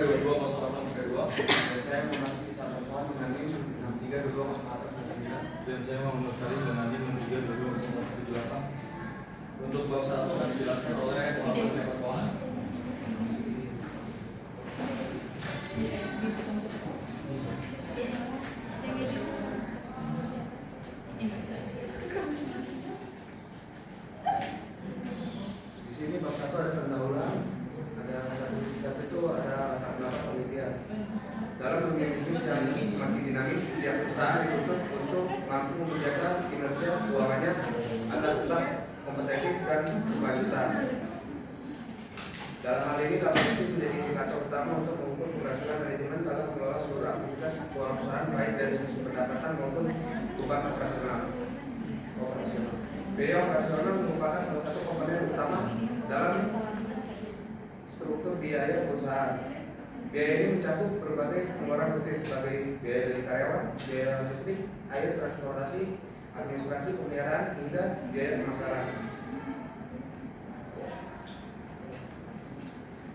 220832 dan saya mengaksi Sartoan dengan NIM 6322 dan saya Muhammad Salim dengan NIM 6322 untuk bab 1 akan dijelaskan oleh Muhammad Sartoan. Di sini bab 1 ada pendahuluan, ada satu itu ada latar belakang penelitian. Dalam dunia bisnis yang semakin dinamis, setiap perusahaan dituntut untuk mampu menjaga kinerja keuangannya agar tetap kompetitif dan berkelanjutan. Dalam hal ini, KPMG menjadi indikator utama untuk mengukur keberhasilan manajemen dalam mengelola seluruh aktivitas keuangan perusahaan, baik dari sisi pendapatan maupun bukan operasional. Biaya operasional merupakan salah satu komponen utama dalam struktur biaya perusahaan. Biaya ini mencakup berbagai pengeluaran rutin sebagai biaya dari karyawan, biaya logistik, air, transportasi, administrasi, pemeliharaan, hingga biaya pemasaran.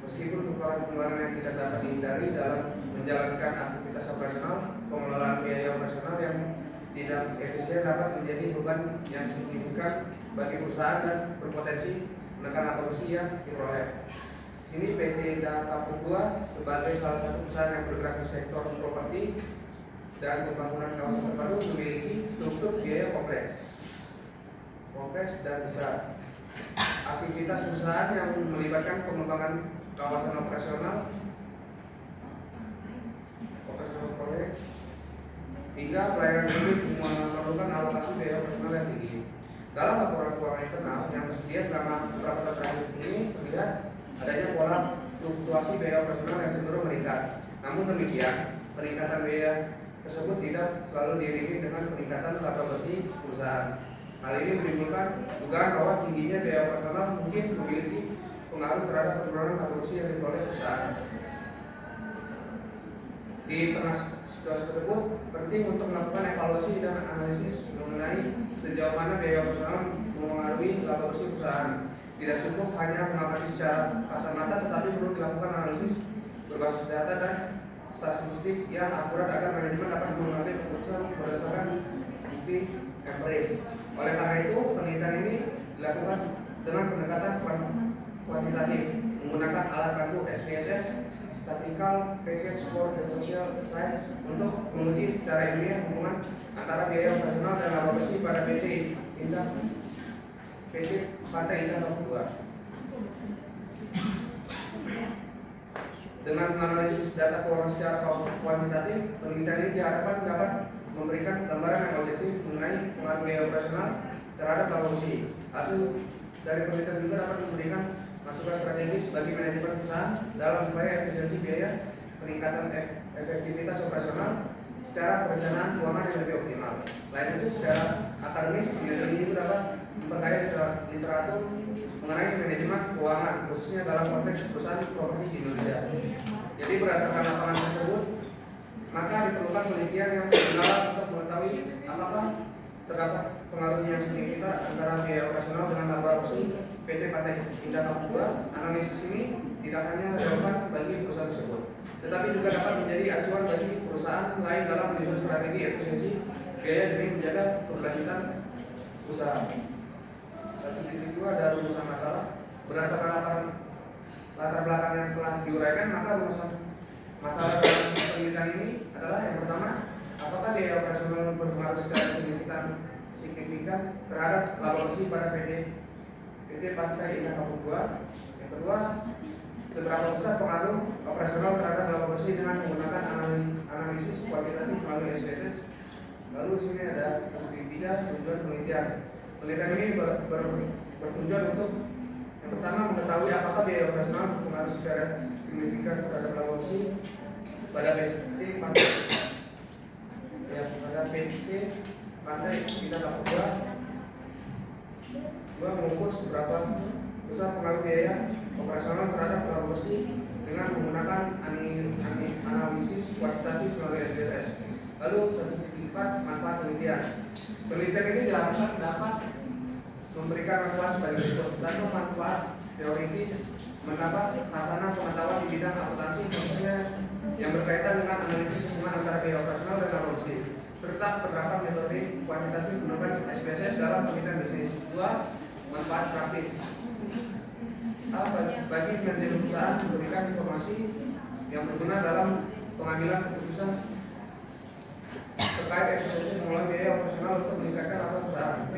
Meskipun merupakan pengeluaran yang tidak dapat dihindari dalam menjalankan aktivitas operasional, pengelolaan biaya operasional yang tidak efisien dapat menjadi beban yang signifikan bagi perusahaan dan berpotensi menekan akurasi yang diperoleh. Sini PT Data Papua sebagai salah satu perusahaan yang bergerak di sektor properti dan pembangunan kawasan terpadu memiliki struktur biaya kompleks dan besar. Aktivitas perusahaan yang melibatkan pengembangan kawasan operasional proyek hingga pelayanan publik memerlukan alokasi biaya operasional yang tinggi. Dalam laporan keuangan internal yang tersedia selama beberapa tahun terakhir ini terlihat adanya pola fluktuasi biaya operasional yang cenderung meningkat. Namun demikian, peningkatan biaya tersebut tidak selalu diiringi dengan peningkatan laba bersih perusahaan. Hal ini menimbulkan dugaan bahwa tingginya biaya operasional mungkin memiliki pengaruh terhadap penurunan laba bersih yang diperoleh perusahaan. Di tengah situasi tersebut, penting untuk melakukan evaluasi dan analisis mengenai sejauh mana biaya operasional mempengaruhi laba bersih perusahaan. Tidak cukup hanya mengamati secara kasat mata, tetapi perlu dilakukan analisis berbasis data dan statistik yang akurat agar manajemen dapat mengambil keputusan berdasarkan bukti empiris. Oleh karena itu, penelitian ini dilakukan dengan pendekatan kuantitatif menggunakan alat bantu SPSS (Statistical Package for the Social Science) untuk menguji secara ilmiah hubungan antara biaya operasional dan laba bersih pada PT Pantai Indah Papua. Dengan menganalisis data keuangan secara kuantitatif, penelitian ini diharapkan dapat memberikan gambaran yang objektif mengenai pengaruh biaya operasional terhadap laba bersih. Hasil dari penelitian juga dapat memberikan masukan strategis bagi manajemen perusahaan dalam upaya efisiensi biaya, peningkatan efektivitas operasional secara perencanaan keuangan yang lebih optimal. Selain itu, secara akademis, penelitian ini dapat memperkaya literatur mengenai manajemen keuangan, khususnya dalam konteks perusahaan properti di Indonesia. Jadi berdasarkan laporan tersebut, maka diperlukan penelitian yang mendalam untuk mengetahui apakah terdapat pengaruh yang signifikan antara biaya operasional dengan laba bersih PT Pantai Indah Papua. Analisis ini tidak hanya relevan bagi perusahaan tersebut, tetapi juga dapat menjadi acuan bagi perusahaan lain dalam menyusun strategi efisiensi biaya demi menjaga keberlanjutan usaha. 1.2 ada rumusan masalah. Berdasarkan latar belakang yang telah diuraikan, maka rumusan masalah dalam penelitian ini adalah yang pertama, apakah biaya operasional berpengaruh secara signifikan terhadap laba bersih pada PT Pantai Indah Papua. Yang kedua, seberapa besar pengaruh operasional terhadap laba bersih dengan menggunakan analisis kuantitatif melalui SPSS. Lalu di sini ada 1.3 tujuan penelitian. Penelitian ini bertujuan untuk yang pertama mengetahui apakah biaya operasional berpengaruh secara signifikan terhadap laba bersih pada PT Pantai Indah Papua. Dua, mengukur seberapa besar pengaruh biaya operasional terhadap laba bersih dengan menggunakan analisis kuantitatif melalui SPSS. Lalu 1.4 manfaat penelitian. Penelitian ini diharapkan dapat memberikan manfaat sebagai berikut. Satu, manfaat teoritis mendapat hasanah pengetahuan di bidang akuntansi khususnya yang berkaitan dengan analisis hubungan antara biaya operasional dan produksi, serta penerapan metode kuantitatif penerapan SPSS dalam pemilihan bisnis. 2. Manfaat praktis. Bagi manajemen perusahaan memberikan informasi yang berguna dalam pengambilan keputusan terkait eksekusi mengelola biaya operasional untuk meningkatkan laba perusahaan. B.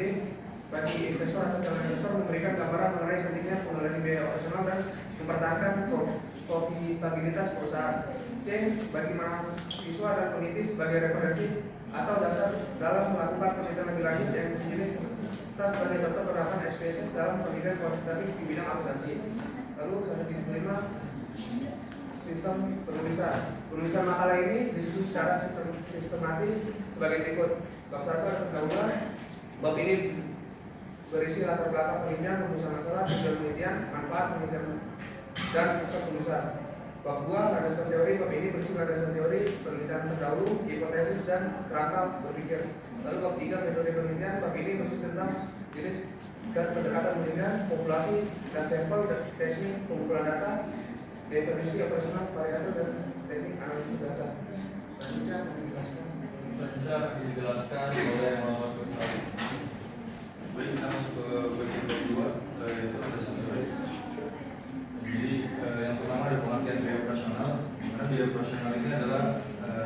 Bagi investor atau calon investor memberikan gambaran mengenai pentingnya pengelolaan biaya operasional dan mempertahankan profitabilitas perusahaan. C. Bagi mahasiswa dan peneliti sebagai referensi atau dasar dalam melakukan penelitian lebih lanjut yang sejenis, serta sebagai contoh penerapan SPSS dalam penelitian kuantitatif di bidang akuntansi. Lalu 1.5 sistem penulisan. Penulisan makalah ini disusun secara sistematis sebagai berikut. Bab 1 ada pendahuluan. Bab ini berisi latar belakang perincian penulisan masalah, tujuan penelitian, manfaat penelitian dan sistem penulisan. Bab 2 landasan teori. Bab ini berisi landasan teori, penelitian terdahulu, hipotesis dan kerangka berpikir. Lalu bab 3 metode penelitian. Bab ini berisi tentang jenis dan pendekatan penelitian, populasi dan sampel dan teknik pengumpulan data, definisi operasional variabel dan teknik analisis data. Selanjutnya dijelaskan oleh Muhammad Kusari. Baik, kita masuk ke bagian kedua, yaitu landasan teori. Jadi yang pertama ada pengertian biaya operasional. Karena biaya operasional ini adalah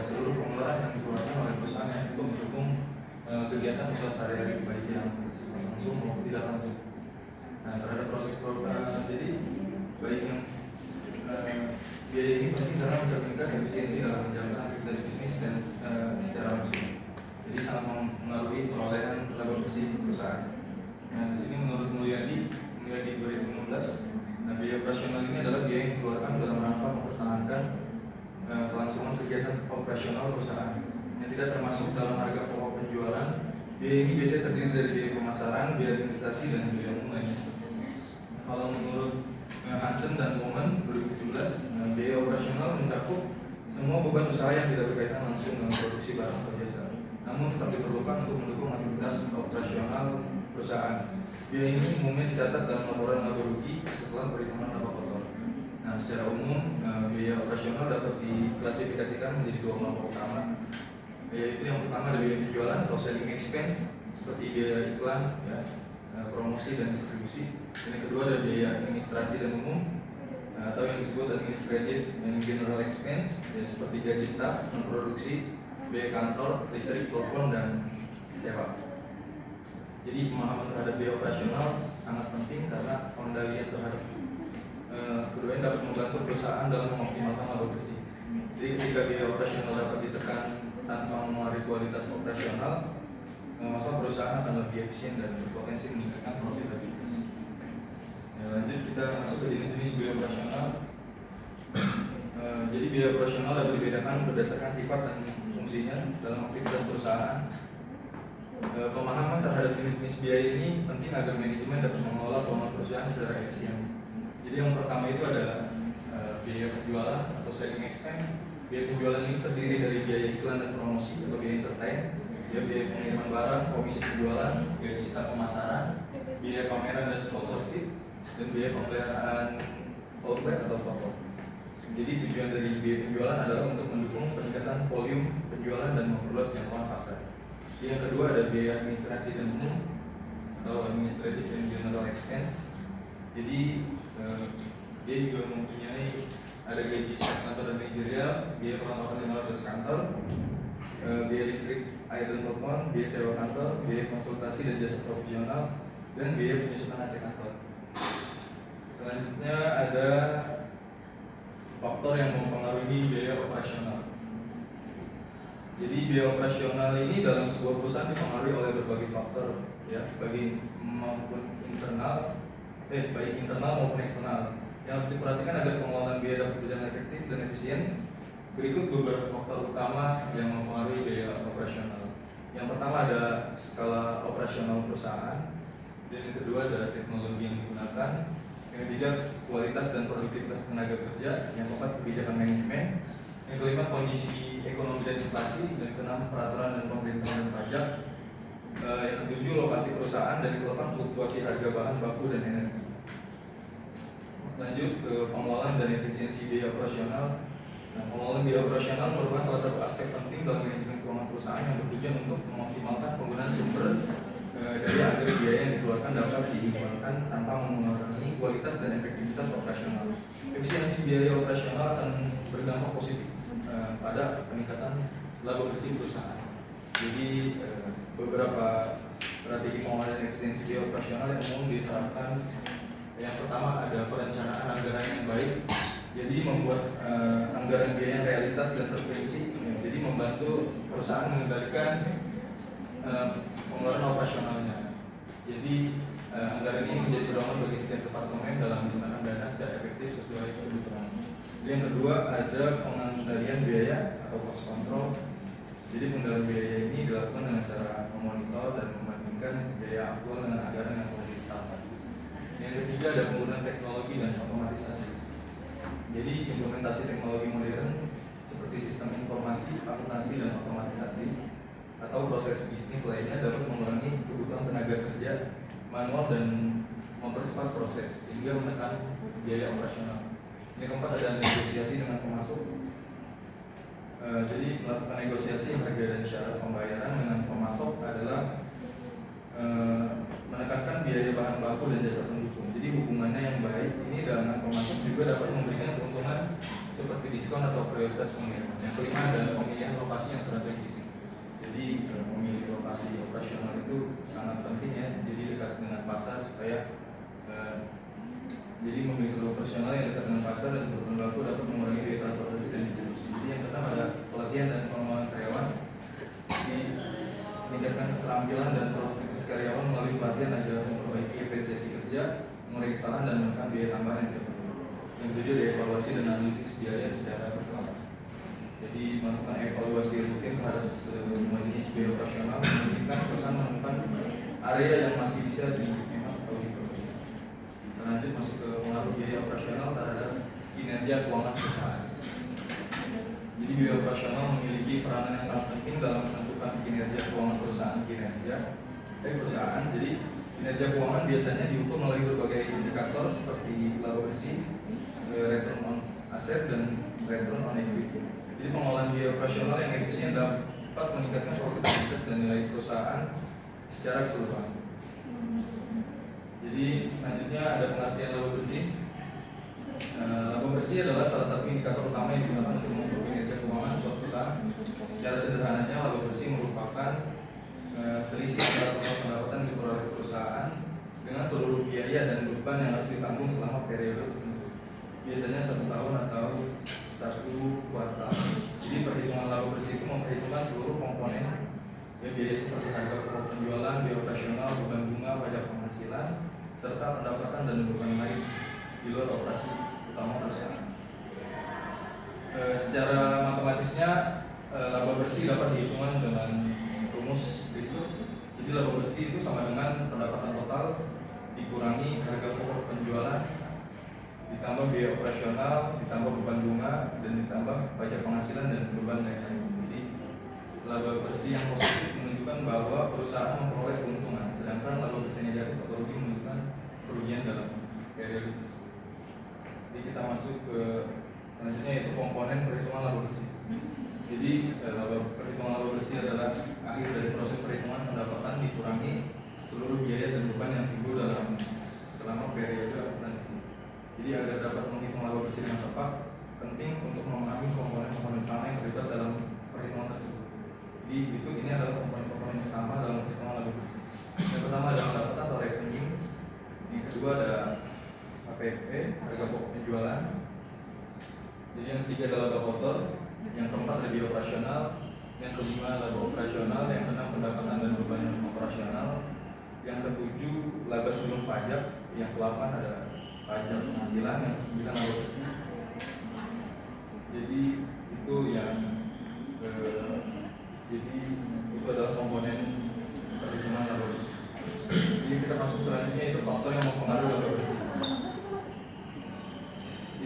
seluruh pengeluaran yang dikeluarkan oleh perusahaan yang untuk mendukung kegiatan usaha sehari-hari, baik yang bersifat langsung maupun tidak langsung. Nah, terhadap proses jadi baik yang biaya ini penting karena mencerminkan efisiensi dalam menjalankan aktivitas bisnis dan secara langsung. Jadi sangat mengaruhi perolehan laba bersih perusahaan. Nah, di sini menurut Mulyadi 2016, biaya operasional ini adalah biaya yang dikeluarkan dalam rangka mempertahankan kelangsungan kegiatan operasional perusahaan yang tidak termasuk dalam harga pokok penjualan. Biaya ini biasanya terdiri dari biaya pemasaran, biaya administrasi, dan biaya umum lainnya. Kalau menurut Hansen dan Bowman 2017, biaya operasional mencakup semua beban usaha yang tidak berkaitan langsung dengan produksi barang atau jasa, namun tetap diperlukan untuk mendukung aktivitas operasional perusahaan. Biaya ini umumnya dicatat dalam laporan laba rugi setelah perhitungan laba kotor. Nah, secara umum biaya operasional dapat diklasifikasikan menjadi dua kelompok utama, yaitu yang pertama ada biaya penjualan atau selling expense seperti biaya iklan, ya, promosi dan distribusi. Dan yang kedua ada biaya administrasi dan umum atau yang disebut administrative and general expense, ya, seperti gaji staf, non produksi, biaya kantor, listrik, telepon, dan sewa. Jadi pemahaman terhadap biaya operasional sangat penting karena pengendalian terhadap keduanya dapat membantu perusahaan dalam mengoptimalkan laba bersih. Jadi ketika biaya operasional dapat ditekan tanpa mengaruhi kualitas operasional, maka perusahaan akan lebih efisien dan berpotensi meningkatkan profitabilitas. Ya, lanjut kita masuk ke jenis-jenis biaya operasional. Jadi biaya operasional dapat dibedakan berdasarkan sifat dan fungsinya dalam aktivitas perusahaan. Pemahaman terhadap jenis-jenis biaya ini penting agar manajemen dapat mengelola keuangan perusahaan secara efisien. Jadi yang pertama itu adalah biaya penjualan atau selling expense. Biaya penjualan ini terdiri dari biaya iklan dan promosi atau biaya entertain, biaya pengiriman barang, komisi penjualan, gaji staf pemasaran, biaya pameran dan sponsorship, dan biaya pemeliharaan outlet atau toko. Jadi tujuan dari biaya penjualan adalah untuk mendukung peningkatan volume penjualan dan memperluas jangkauan pasar. Yang kedua ada biaya administrasi dan umum atau administrative and general expense. Jadi dia juga mempunyai ada gaji staf kantor dan manajerial, biaya perlengkapan 500 kantor, biaya listrik, air dan telepon, biaya sewa kantor, biaya konsultasi dan jasa profesional, dan biaya penyusunan AC kantor. Selanjutnya ada faktor yang mempengaruhi biaya operasional. Jadi biaya operasional ini dalam sebuah perusahaan dipengaruhi oleh berbagai faktor, ya, baik internal maupun eksternal. Yang harus diperhatikan agar pengelolaan biaya dapat berjalan efektif dan efisien. Berikut beberapa faktor utama yang mempengaruhi biaya operasional. Yang pertama ada skala operasional perusahaan, dan yang kedua ada teknologi yang digunakan, yang ketiga kualitas dan produktivitas tenaga kerja, yang keempat kebijakan manajemen, yang kelima kondisi ekonomi dan inflasi, dan keenam peraturan dan pemerintahan dan pajak, yang ketujuh lokasi perusahaan, dan yang kedelapan fluktuasi harga bahan baku dan energi. lanjut ke pengelolaan dan efisiensi biaya operasional. Nah, pengelolaan biaya operasional merupakan salah satu aspek penting dalam manajemen keuangan perusahaan yang bertujuan untuk mengoptimalkan penggunaan sumber dari agar biaya yang dikeluarkan dapat diimbangkan tanpa mengurangi kualitas dan efektivitas operasional. Efisiensi biaya operasional akan berdampak positif pada peningkatan laba bersih perusahaan. Jadi beberapa strategi pengelolaan efisiensi biaya operasional yang umum diterapkan. Yang pertama ada perencanaan anggaran yang baik. Jadi membuat anggaran biaya yang realitas dan terperinci. Jadi membantu perusahaan mengendalikan pengeluaran operasionalnya. Jadi anggaran ini menjadi pedoman bagi setiap departemen dalam menggunakan dana secara efektif sesuai kebutuhan. Yang kedua ada pengendalian biaya atau cost control. Jadi pengendalian biaya ini dilakukan dengan cara memonitor dan membandingkan biaya aktual dengan anggaran yang telah ditetapkan. Yang ketiga ada penggunaan teknologi dan otomatisasi. Jadi implementasi teknologi modern seperti sistem informasi, akuntansi dan otomatisasi atau proses bisnis lainnya dapat mengurangi kebutuhan tenaga kerja manual dan mempercepat proses sehingga menekan biaya operasional. Yang keempat ada negosiasi dengan pemasok. Jadi melakukan negosiasi harga dan syarat pembayaran dengan pemasok adalah menekankan biaya bahan baku dan jasa pendukung. Jadi hubungannya yang baik ini dengan pemasok juga dapat memberikan keuntungan seperti diskon atau prioritas pengiriman. Yang kelima adalah pemilihan lokasi yang strategis. Jadi memilih lokasi operasional itu sangat penting ya. Jadi dekat dengan pasar supaya jadi memiliki operasional yang dekat dengan pasar dan sumber baku dapat mengurangi biaya transportasi dan distribusi. Jadi yang pertama ada pelatihan dan pengembangan karyawan. Jadi meningkatkan keterampilan dan produktivitas karyawan melalui pelatihan agar memperbaiki efisiensi kerja, mengurangi kesalahan dan menekan biaya tambahan yang tidak perlu. Yang ketujuh ada evaluasi dan analisis biaya secara berkala. Jadi melakukan evaluasi rutin terhadap semua jenis biaya operasional memungkinkan perusahaan menemukan area yang masih bisa dihemat atau diperbaiki. Lanjut masuk ke pengaruh biaya operasional terhadap kinerja keuangan perusahaan. Jadi biaya operasional memiliki peranan yang sangat penting dalam menentukan kinerja keuangan perusahaan. Jadi kinerja keuangan biasanya diukur melalui berbagai indikator seperti laba bersih, return on asset dan return on equity. Jadi pengelolaan biaya operasional yang efisien dapat meningkatkan produktivitas dan nilai perusahaan secara keseluruhan. Jadi selanjutnya ada pengertian laba bersih. Laba bersih adalah salah satu indikator utama yang digunakan untuk mengukur kinerja keuangan suatu perusahaan. Secara sederhananya, laba bersih merupakan selisih antara total pendapatan yang diperoleh perusahaan dengan seluruh biaya dan beban yang harus ditanggung selama periode tertentu. Biasanya 1 tahun atau 1 kuartal. Jadi perhitungan laba bersih itu memperhitungkan seluruh komponen biaya seperti harga pokok penjualan, biaya operasional, beban bunga, pajak penghasilan, serta pendapatan dan beban lain di luar operasi utama perusahaan. Secara matematisnya laba bersih dapat dihitungkan dengan rumus berikut. Jadi laba bersih itu sama dengan pendapatan total dikurangi harga pokok penjualan ditambah biaya operasional ditambah beban bunga dan ditambah pajak penghasilan dan beban lain-lain. Jadi laba bersih yang positif menunjukkan bahwa perusahaan memperoleh keuntungan, sedangkan laba bersih negatif atau rugi menunjukkan kerugian dalam periode tersebut. Jadi kita masuk ke selanjutnya yaitu komponen perhitungan laba bersih. Jadi perhitungan laba bersih adalah akhir dari proses perhitungan pendapatan dikurangi seluruh biaya dan beban yang timbul selama periode akuntansi. Jadi agar dapat menghitung laba bersih dengan tepat, penting untuk memahami komponen-komponen utama yang terlibat dalam perhitungan tersebut. Jadi berikut ini adalah komponen-komponen utama dalam perhitungan laba bersih. Yang pertama ada pendapatan atau revenue. Yang kedua ada HPP, harga pokok penjualan. Jadi yang ketiga adalah laba kotor. Yang keempat ada biaya operasional. Yang kelima laba operasional. Yang keenam pendapatan dan beban operasional. Yang ketujuh laba sebelum pajak. Yang ke-8 ada pajak penghasilan. Yang ke-9 laba bersih. Jadi itu yang itu adalah komponen perhitungan laba bersih. Jadi kita masuk selanjutnya itu faktor yang mempengaruhi laba bersih.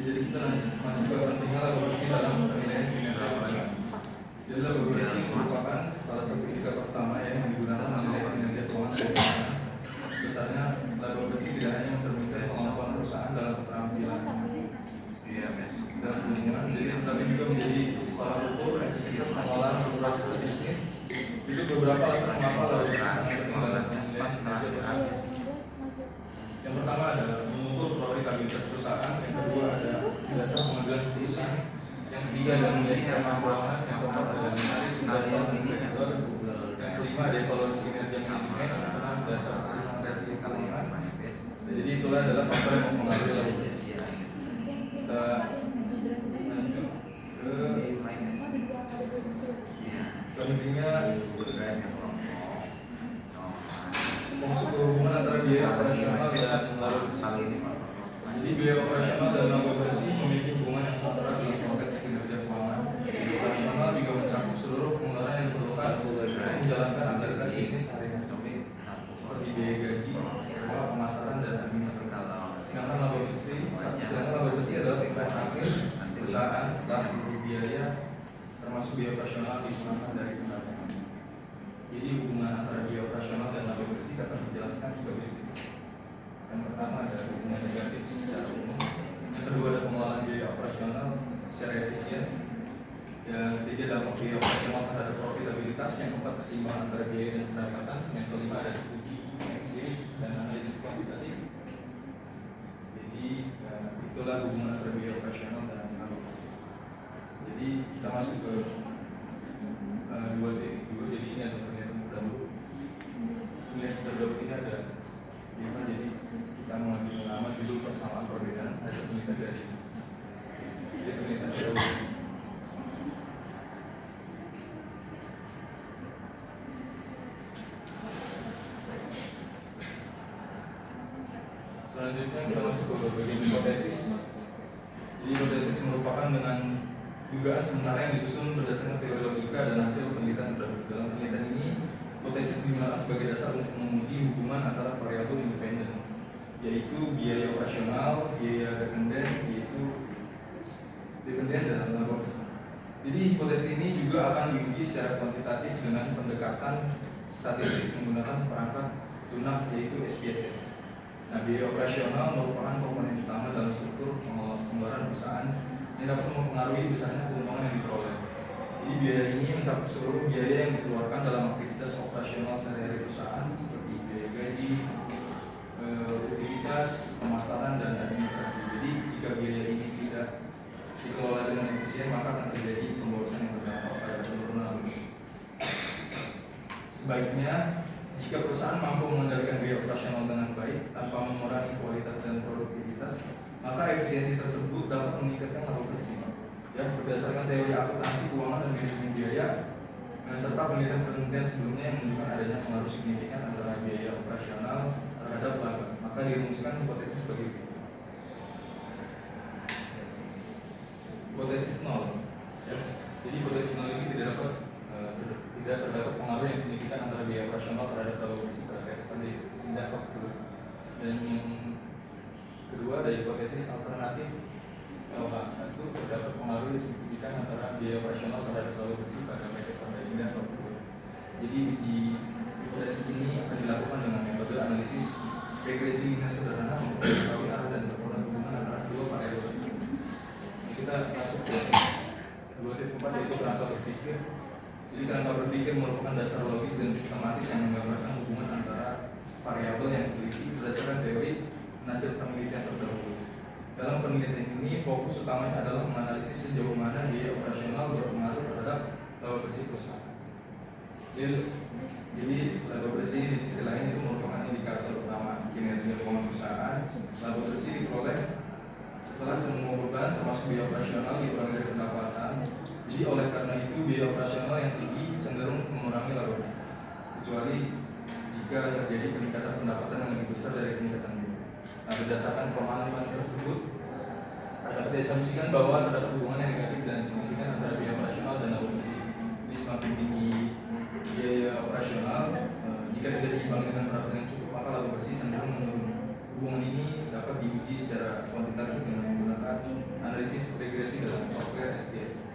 Jadi kita masuk ke pentingnya laba bersih dalam penilaian kinerja perusahaan. Jadi laba bersih merupakan salah satu indikator utama yang digunakan menilai kinerja keuangan perusahaan. Besarnya laba bersih tidak hanya mencerminkan kemampuan perusahaan dalam keterampilan dan hubungan, tapi juga menjadi tolak ukur efektivitas pengelolaan seluruh aspek bisnis. Itu beberapa alasan mengapa laba bersih sangat penting dalam penilaian kinerja. Yang pertama adalah mengukur profitabilitas perusahaan, yang kedua ada dasar pengambilan keputusan, yang ketiga adalah menilai cara keuangan, yang keempat adalah menarik dasar indikator, yang kelima ada evaluasi kinerja manajemen, yang keenam dasar resiko keuangan. Jadi itulah adalah faktor yang mempengaruhi laba bersih. Kita lanjut ke pentingnya fungsi hubungan antara biaya operasional dan laba bersih. Jadi biaya operasional dan laba bersih memiliki hubungan yang sangat erat dalam konteks kinerja keuangan. Biaya operasional juga mencakup seluruh pengeluaran yang diperlukan untuk menjalankan aktivitas bisnis sehari-hari, seperti biaya gaji, sewa, pemasaran, dan administrasi. Sedangkan laba bersih adalah tingkat akhir perusahaan setelah seluruh biaya termasuk biaya operasional digunakan dari pendapatan. Jadi hubungan antara biaya operasional dan laba bersih dapat dijelaskan sebagai berikut. Yang pertama ada hubungan negatif secara umum. Yang kedua ada pengelolaan biaya operasional secara efisien. Yang ketiga dampak biaya operasional terhadap profitabilitas. Yang keempat keseimbangan antara biaya dan pendapatan. Yang kelima ada studi empiris dan analisis kuantitatif. Jadi itulah hubungan antara biaya operasional dan laba bersih. Jadi kita masuk ke 2.2. Jadi ini ada penilaian terdahulu. Penilaian terdahulu ini ada 5. Jadi kita mengambil nama judul persamaan perbedaan hasil penelitian dari penelitian terdahulu. Selanjutnya kita masuk ke bagian hipotesis. Jadi hipotesis merupakan dengan dugaan sementara yang disusun berdasarkan teori logika dan hasil penelitian terdahulu. Dalam penelitian ini, hipotesis digunakan sebagai dasar untuk menguji hubungan antara variabel independen, yaitu biaya operasional, biaya dependen dan laba bersih. Jadi hipotesis ini juga akan diuji secara kuantitatif dengan pendekatan statistik menggunakan perangkat lunak yaitu SPSS. Nah, biaya operasional merupakan komponen utama dalam struktur pengeluaran perusahaan yang dapat mempengaruhi besarnya keuntungan yang diperoleh. Jadi biaya ini mencakup seluruh biaya yang dikeluarkan dalam aktivitas operasional sehari-hari perusahaan seperti biaya gaji, utilitas, pemasaran, dan administrasi. Jadi jika biaya ini tidak dikelola dengan efisien, maka akan terjadi pemborosan yang berdampak pada penurunan laba bersih. Sebaiknya jika perusahaan mampu mengendalikan biaya operasional dengan baik tanpa mengurangi kualitas dan produktivitas, maka efisiensi tersebut dapat meningkatkan laba bersih. Ya, berdasarkan teori akuntansi keuangan dan manajemen biaya, serta penelitian sebelumnya yang menunjukkan adanya pengaruh signifikan antara biaya operasional terhadap laba, maka dirumuskan hipotesis sebagai berikut. Hipotesis 0. Ya. Jadi hipotesis 0 ini tidak terdapat pengaruh yang signifikan antara biaya operasional terhadap laba bersih pada tindak waktu. Dan yang kedua ada hipotesis alternatif LH1, terdapat pengaruh yang signifikan antara biaya operasional terhadap laba bersih pada tindak waktu. Jadi uji hipotesis ini akan dilakukan dengan metode analisis regresi linear sederhana untuk mengetahui arah dan kekurangan hubungan antara kedua variabel tersebut. Kita masuk ke 2.4 yaitu kerangka berpikir. Jadi kerangka berpikir merupakan dasar logis dan sistematis yang menggambarkan hubungan antara variabel yang diteliti berdasarkan teori dan hasil penelitian terdahulu. Dalam penelitian ini, fokus utamanya adalah menganalisis sejauh mana biaya operasional berpengaruh terhadap laba bersih perusahaan. Jadi laba bersih di sisi lain itu merupakan indikator utama kinerja keuangan perusahaan. Laba bersih diperoleh setelah semua beban termasuk biaya operasional dikurangi dari pendapatan. Jadi oleh karena itu biaya operasional yang tinggi cenderung mengurangi laba bersih, kecuali jika terjadi peningkatan pendapatan yang lebih besar dari peningkatan biaya. Nah, berdasarkan pemahaman tersebut, dapat diasumsikan bahwa terdapat hubungan yang negatif dan signifikan antara biaya operasional dan laba bersih. Jadi semakin tinggi biaya operasional, jika tidak diimbangi dengan pendapatan yang cukup, maka laba bersih cenderung menurun. Hubungan ini dapat diuji secara kuantitatif dengan menggunakan analisis regresi dalam software SPSS.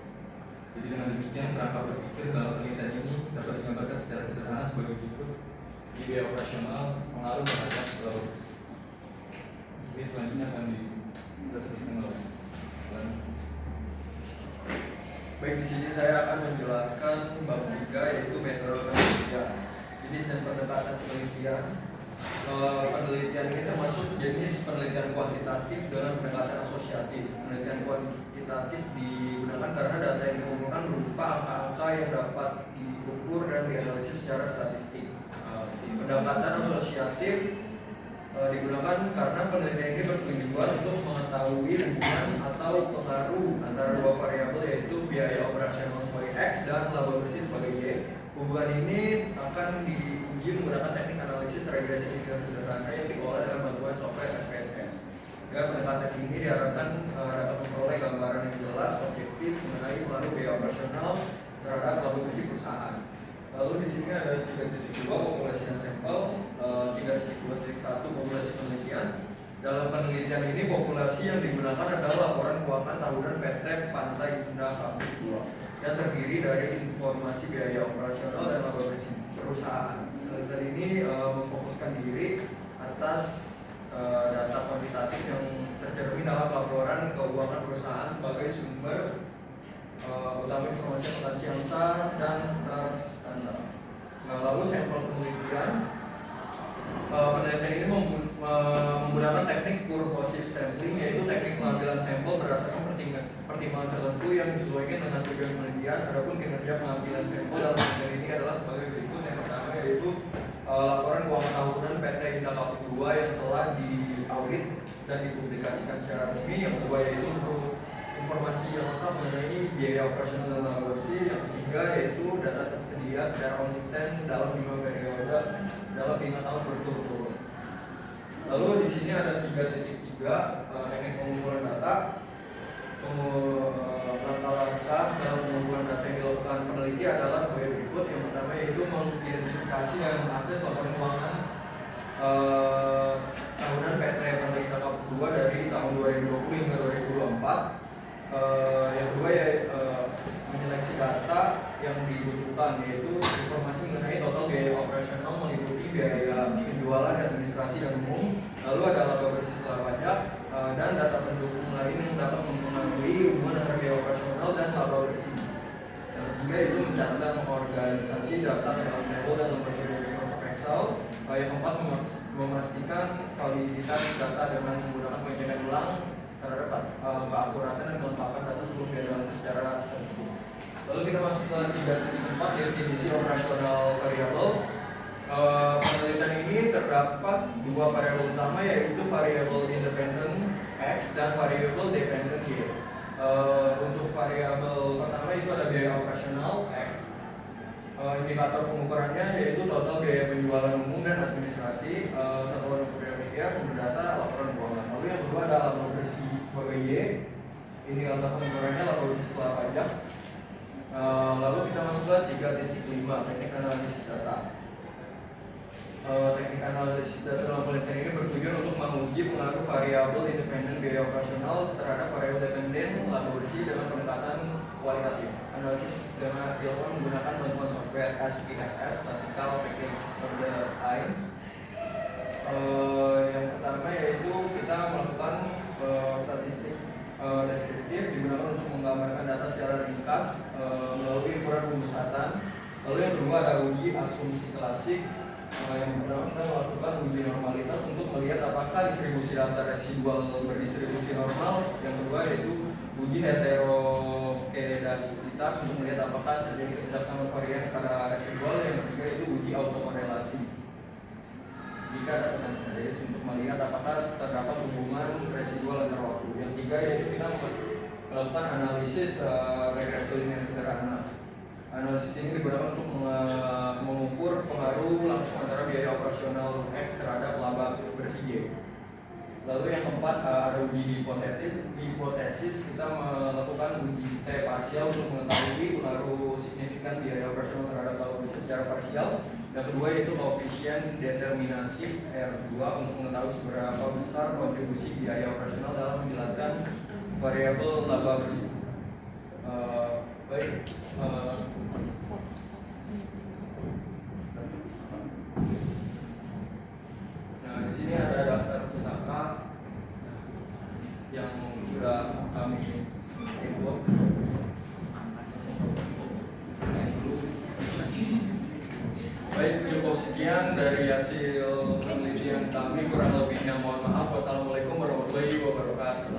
Jadi dengan demikian kerangka berpikir dalam penelitian ini dapat digambarkan secara sederhana sebagai berikut. di biaya operasional pengaruh terhadap laba bersih. Ini selanjutnya akan didiskusikan oleh Alan. Baik, di sini saya akan menjelaskan bab 3 yaitu metode penelitian. Jenis dan pendekatan penelitian. Penelitian ini termasuk jenis penelitian kuantitatif dengan pendekatan asosiatif. Penelitian kuantitatif digunakan karena data yang dikumpulkan berupa angka-angka yang dapat diukur dan dianalisis secara statistik. Pendekatan asosiatif digunakan karena penelitian ini bertujuan untuk mengetahui hubungan atau pengaruh antara dua variabel yaitu biaya operasional sebagai X dan laba bersih sebagai Y. Hubungan ini akan diuji menggunakan teknik analisis regresi linear sederhana yang diolah dengan bantuan software SPSS. Dengan pendekatan ini diharapkan dapat memperoleh gambaran yang jelas, objektif mengenai pengaruh biaya operasional terhadap laba bersih perusahaan. Lalu di sini ada 3.2 populasi dan sampel, 3.2.1 populasi penelitian. Dalam penelitian ini populasi yang digunakan adalah laporan keuangan tahunan PT Pantai Indah Kapuk 2 yang terdiri dari informasi biaya operasional dan laba bersih perusahaan. Penelitian ini memfokuskan diri atas data kuantitatif yang tercermin dalam laporan keuangan perusahaan sebagai sumber utama informasi akuntansi yang sah dan terstandar. Lalu sampel penelitian. Penelitian ini menggunakan teknik purposive sampling, yaitu teknik pengambilan sampel berdasarkan pertimbangan tertentu yang disesuaikan dengan tujuan penelitian. Adapun kinerja pengambilan sampel dalam penelitian ini adalah sebagai berikut. Yang pertama yaitu laporan keuangan tahunan PT Indah Kapuk 2 yang telah diaudit dan dipublikasikan secara resmi. Yang kedua yaitu untuk informasi yang lengkap mengenai biaya operasional dan laba bersih. Yang ketiga yaitu data tersedia secara konsisten dalam 5 periode dalam 5 tahun berturut-turut. Lalu di sini ada 3.3 teknik pengumpulan data. Langkah-langkah dalam pengumpulan data yang dilakukan peneliti adalah sebagai berikut. Yang pertama yaitu mengidentifikasi dan mengakses laporan keuangan tahunan PT Pantai Indah Kapuk 2 dari tahun 2020 hingga 2024. Yang kedua ya menyeleksi data yang dibutuhkan, yaitu informasi mengenai total biaya operasional meliputi biaya penjualan, administrasi dan umum. Lalu ada laba bersih setelah pajak dan data pendukung lain yang dapat mempengaruhi hubungan antara biaya operasional dan laba bersih. Yang ketiga itu mencatat dan mengorganisasi data dalam tabel dan lembaga Microsoft Excel. Yang keempat memastikan validitas data dengan menggunakan pengecekan ulang terhadap keakuratan dan kelengkapan data sebelum dianalisis secara statistik. Lalu kita masuk ke 3.4 definisi operasional variabel. Penelitian ini terdapat dua variabel utama, yaitu variabel independen X dan variabel dependen Y. Untuk variabel pertama itu ada biaya operasional X. Indikator pengukurannya yaitu total biaya penjualan umum dan administrasi. Satuan ukur yang sumber data laporan keuangan. Lalu yang kedua ada laba bersih sebagai Y. Indikator pengukurannya laba bersih setelah pajak. Lalu kita masuk ke 3.5 teknik analisis data. Teknik analisis data dalam penelitian ini bertujuan untuk menguji pengaruh variabel independen biaya operasional terhadap variabel dependen laba bersih dengan pendekatan kualitatif. Analisis dengan dilakukan menggunakan bantuan software SPSS, Statistical Package Order Science. Yang pertama yaitu kita melakukan statistik deskriptif, digunakan untuk menggambarkan data secara ringkas melalui ukuran pemusatan. Lalu yang kedua ada uji asumsi klasik. Yang pertama kita melakukan uji normalitas untuk melihat apakah distribusi data residual berdistribusi normal. Yang kedua yaitu uji heterokedasitas untuk melihat apakah terjadi ketidaksamaan varian pada residual. Yang ketiga itu uji autokorelasi jika data transferis untuk melihat apakah terdapat hubungan residual antar waktu. Yang tiga yaitu kita melakukan analisis regresi linear sederhana. Analisis ini digunakan untuk mengukur pengaruh langsung antara biaya operasional X terhadap laba bersih Y. Lalu yang keempat ada uji hipotesis. Kita melakukan uji T parsial untuk mengetahui pengaruh signifikan biaya operasional terhadap laba bersih secara parsial. Yang kedua yaitu koefisien determinasi R2 untuk mengetahui seberapa besar kontribusi biaya operasional dalam menjelaskan variabel laba bersih. Baik. Sekian dari hasil penelitian kami, kurang lebihnya mohon maaf. Wassalamualaikum warahmatullahi wabarakatuh.